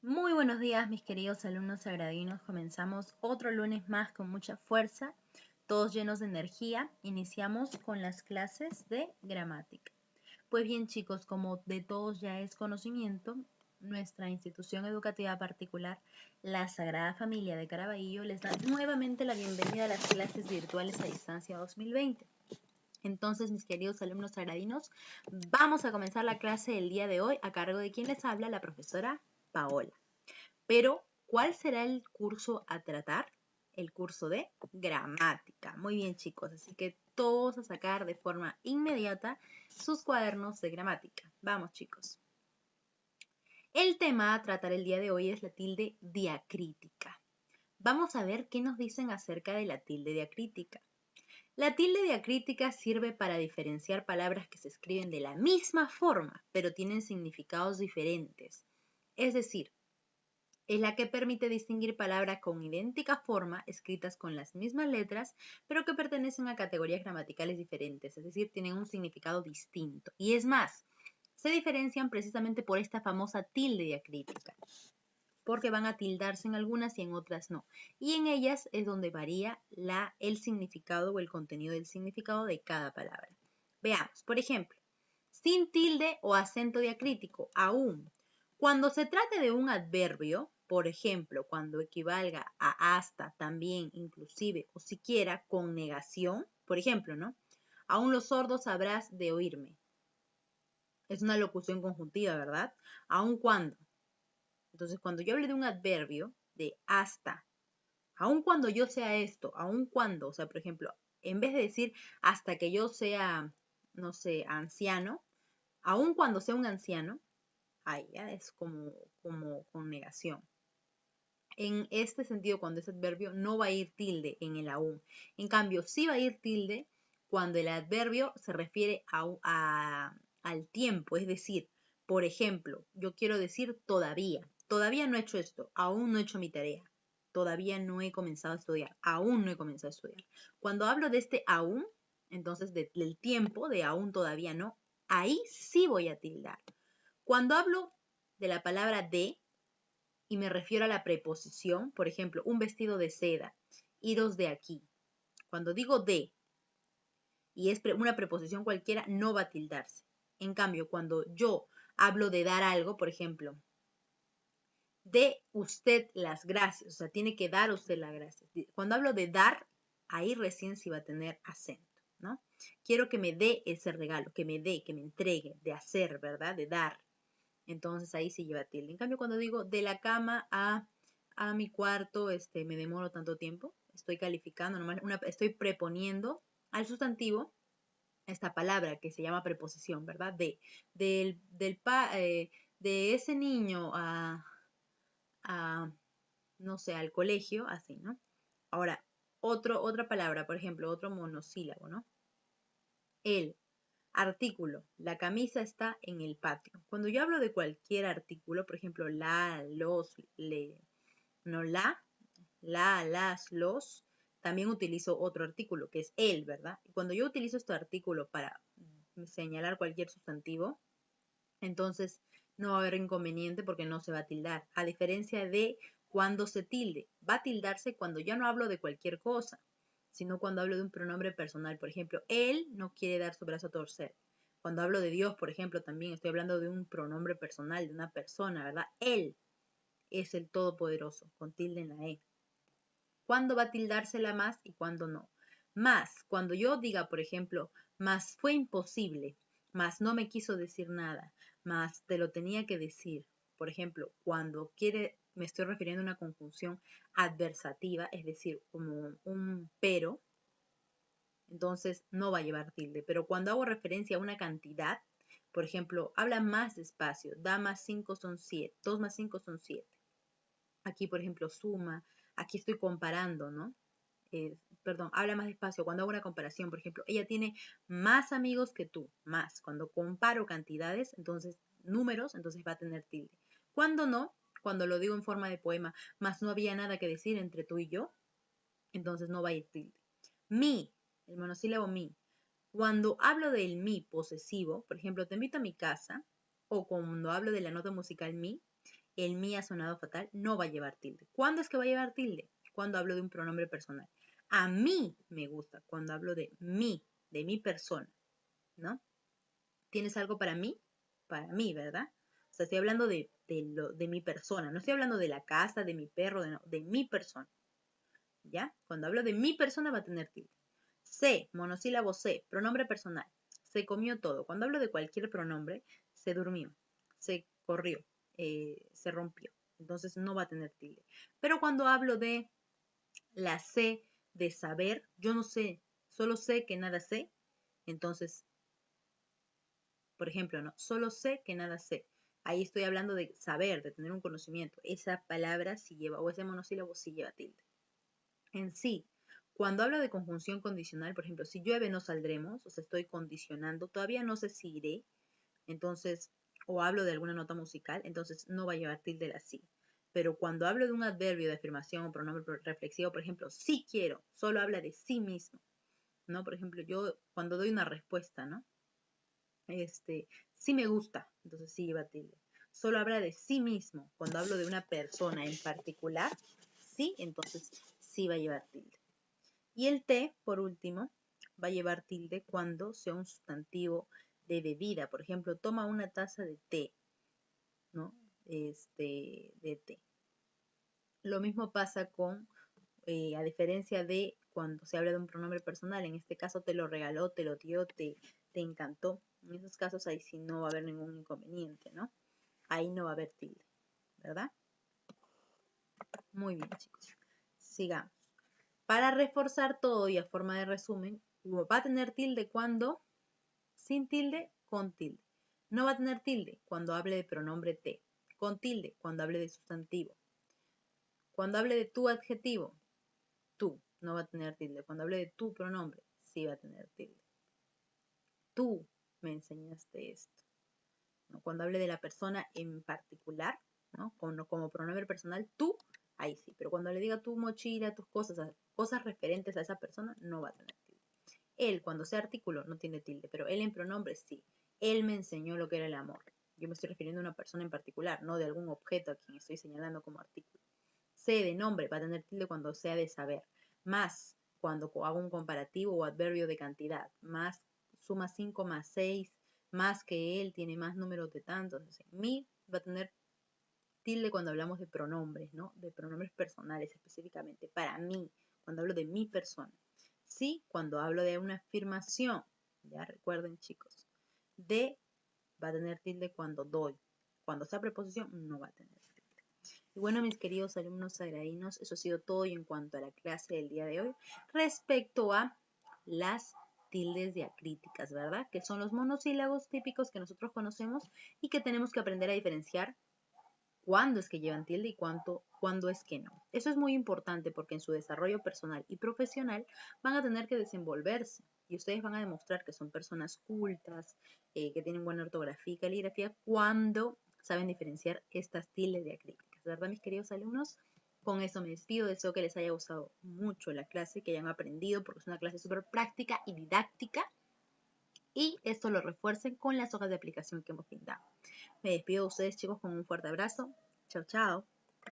Muy buenos días, mis queridos alumnos sagradinos. Comenzamos otro lunes más con mucha fuerza, todos llenos de energía. Iniciamos con las clases de gramática. Pues bien, chicos, como de todos ya es conocimiento, nuestra institución educativa particular, la Sagrada Familia de Caraballo, les da nuevamente la bienvenida a las clases virtuales a distancia 2020. Entonces, mis queridos alumnos sagradinos, vamos a comenzar la clase del día de hoy a cargo de quien les habla, la profesora Paola. Pero, ¿cuál será el curso a tratar? El curso de gramática. Muy bien, chicos, así que todos a sacar de forma inmediata sus cuadernos de gramática. Vamos, chicos. El tema a tratar el día de hoy es la tilde diacrítica. Vamos a ver qué nos dicen acerca de la tilde diacrítica. La tilde diacrítica sirve para diferenciar palabras que se escriben de la misma forma, pero tienen significados diferentes. Es decir, es la que permite distinguir palabras con idéntica forma, escritas con las mismas letras, pero que pertenecen a categorías gramaticales diferentes, es decir, tienen un significado distinto. Y es más, se diferencian precisamente por esta famosa tilde diacrítica, porque van a tildarse en algunas y en otras no. Y en ellas es donde varía el significado o el contenido del significado de cada palabra. Veamos, por ejemplo, sin tilde o acento diacrítico, aún. Cuando se trate de un adverbio, por ejemplo, cuando equivalga a hasta, también, inclusive o siquiera con negación, por ejemplo, ¿no? Aún los sordos habrás de oírme. Es una locución conjuntiva, ¿verdad? Aún cuando. Entonces, cuando yo hable de un adverbio, de hasta, aun cuando yo sea esto, aun cuando, o sea, por ejemplo, en vez de decir hasta que yo sea, no sé, anciano, aun cuando sea un anciano, ahí ya es como con negación. En este sentido, cuando es adverbio, no va a ir tilde en el aún. En cambio, sí va a ir tilde cuando el adverbio se refiere al tiempo. Es decir, por ejemplo, yo quiero decir todavía. Todavía no he hecho esto. Aún no he hecho mi tarea. Todavía no he comenzado a estudiar. Aún no he comenzado a estudiar. Cuando hablo de este aún, entonces del tiempo, de aún todavía no, ahí sí voy a tildar. Cuando hablo de la palabra de, y me refiero a la preposición, por ejemplo, un vestido de seda, iros de aquí. Cuando digo de y es una preposición cualquiera, no va a tildarse. En cambio, cuando yo hablo de dar algo, por ejemplo, de usted las gracias, o sea, tiene que dar usted las gracias. Cuando hablo de dar, ahí recién sí va a tener acento, ¿no? Quiero que me dé ese regalo, que me dé, que me entregue, de hacer, ¿verdad? De dar. Entonces ahí sí lleva tilde. En cambio, cuando digo de la cama a mi cuarto, me demoro tanto tiempo, estoy calificando, estoy preponiendo al sustantivo esta palabra que se llama preposición, ¿verdad? De ese niño a, no sé, al colegio, así, ¿no? Ahora, otra palabra, por ejemplo, otro monosílabo, ¿no? El artículo, la camisa está en el patio. Cuando yo hablo de cualquier artículo, por ejemplo, la, los, le, no las, los, también utilizo otro artículo que es el, ¿verdad? Y cuando yo utilizo este artículo para señalar cualquier sustantivo, entonces no va a haber inconveniente porque no se va a tildar. A diferencia de cuando se tilde, va a tildarse cuando ya no hablo de cualquier cosa, sino cuando hablo de un pronombre personal. Por ejemplo, él no quiere dar su brazo a torcer. Cuando hablo de Dios, por ejemplo, también estoy hablando de un pronombre personal, de una persona, ¿verdad? Él es el Todopoderoso, con tilde en la E. ¿Cuándo va a tildársela más y cuándo no? Más, cuando yo diga, por ejemplo, más fue imposible, más no me quiso decir nada, más te lo tenía que decir. Por ejemplo, cuando me estoy refiriendo a una conjunción adversativa, es decir, como un pero, entonces no va a llevar tilde. Pero cuando hago referencia a una cantidad, por ejemplo, habla más despacio, da más 5 son 7, 2 más 5 son 7. Aquí, por ejemplo, suma, aquí estoy comparando, ¿no? Perdón, habla más despacio. Cuando hago una comparación, por ejemplo, ella tiene más amigos que tú, más. Cuando comparo cantidades, entonces números, entonces va a tener tilde. Cuando no, cuando lo digo en forma de poema, más no había nada que decir entre tú y yo, entonces no va a ir tilde. Mi, el monosílabo mi. Cuando hablo del mi posesivo, por ejemplo, te invito a mi casa, o cuando hablo de la nota musical mi, el mi ha sonado fatal, no va a llevar tilde. ¿Cuándo es que va a llevar tilde? Cuando hablo de un pronombre personal. A mí me gusta cuando hablo de mi persona, ¿no? ¿Tienes algo para mí? Para mí, ¿verdad? O sea, estoy hablando de mi persona, no estoy hablando de la casa, de mi perro, de mi persona, ¿ya? Cuando hablo de mi persona va a tener tilde. Se, monosílabo se, pronombre personal. Se comió todo. Cuando hablo de cualquier pronombre, se durmió, se corrió, se rompió. Entonces no va a tener tilde. Pero cuando hablo de la sé, de saber, yo no sé, solo sé que nada sé. Entonces, por ejemplo, no, solo sé que nada sé. Ahí estoy hablando de saber, de tener un conocimiento. Esa palabra sí lleva, o ese monosílabo sí lleva tilde. En sí, cuando hablo de conjunción condicional, por ejemplo, si llueve no saldremos, o sea, estoy condicionando, todavía no sé si iré, entonces, o hablo de alguna nota musical, entonces no va a llevar tilde la sí. Pero cuando hablo de un adverbio de afirmación o pronombre reflexivo, por ejemplo, sí quiero, solo habla de sí mismo, ¿no? Por ejemplo, yo cuando doy una respuesta, ¿no? Sí me gusta, entonces sí lleva tilde. Solo habla de sí mismo. Cuando hablo de una persona en particular, sí, entonces sí va a llevar tilde. Y el té, por último, va a llevar tilde cuando sea un sustantivo de bebida. Por ejemplo, toma una taza de té, ¿no? De té. Lo mismo pasa con, a diferencia de cuando se habla de un pronombre personal, en este caso te lo regaló, te lo dio, te encantó. En esos casos ahí sí no va a haber ningún inconveniente, ¿no? Ahí no va a haber tilde, ¿verdad? Muy bien, chicos. Sigamos. Para reforzar todo y a forma de resumen, va a tener tilde cuando sin tilde, con tilde. No va a tener tilde cuando hable de pronombre te. Con tilde cuando hable de sustantivo. Cuando hable de tu adjetivo, tú, no va a tener tilde. Cuando hable de tu pronombre, sí va a tener tilde. Tú me enseñaste esto, ¿no? Cuando hable de la persona en particular, ¿no? Como pronombre personal, tú, ahí sí. Pero cuando le diga tu mochila, tus cosas, cosas referentes a esa persona, no va a tener tilde. Él, cuando sea artículo, no tiene tilde, pero él en pronombre sí. Él me enseñó lo que era el amor. Yo me estoy refiriendo a una persona en particular, no de algún objeto a quien estoy señalando como artículo. C de nombre va a tener tilde cuando sea de saber. Más cuando hago un comparativo o adverbio de cantidad. Más suma 5 más 6, más que él tiene más números de tantos. Mi va a tener tilde cuando hablamos de pronombres, ¿no? De pronombres personales específicamente. Para mí, cuando hablo de mi persona. Sí, cuando hablo de una afirmación. Ya recuerden, chicos. De va a tener tilde cuando doy. Cuando sea preposición, no va a tener tilde. Y bueno, mis queridos alumnos sagradinos, eso ha sido todo en cuanto a la clase del día de hoy respecto a las tildes diacríticas, ¿verdad? Que son los monosílabos típicos que nosotros conocemos y que tenemos que aprender a diferenciar cuándo es que llevan tilde y cuándo es que no. Eso es muy importante porque en su desarrollo personal y profesional van a tener que desenvolverse y ustedes van a demostrar que son personas cultas, que tienen buena ortografía y caligrafía cuando saben diferenciar estas tildes diacríticas, ¿verdad, mis queridos alumnos? Con eso me despido, deseo que les haya gustado mucho la clase, que hayan aprendido porque es una clase súper práctica y didáctica y esto lo refuercen con las hojas de aplicación que hemos brindado. Me despido de ustedes, chicos, con un fuerte abrazo. Chao, chao.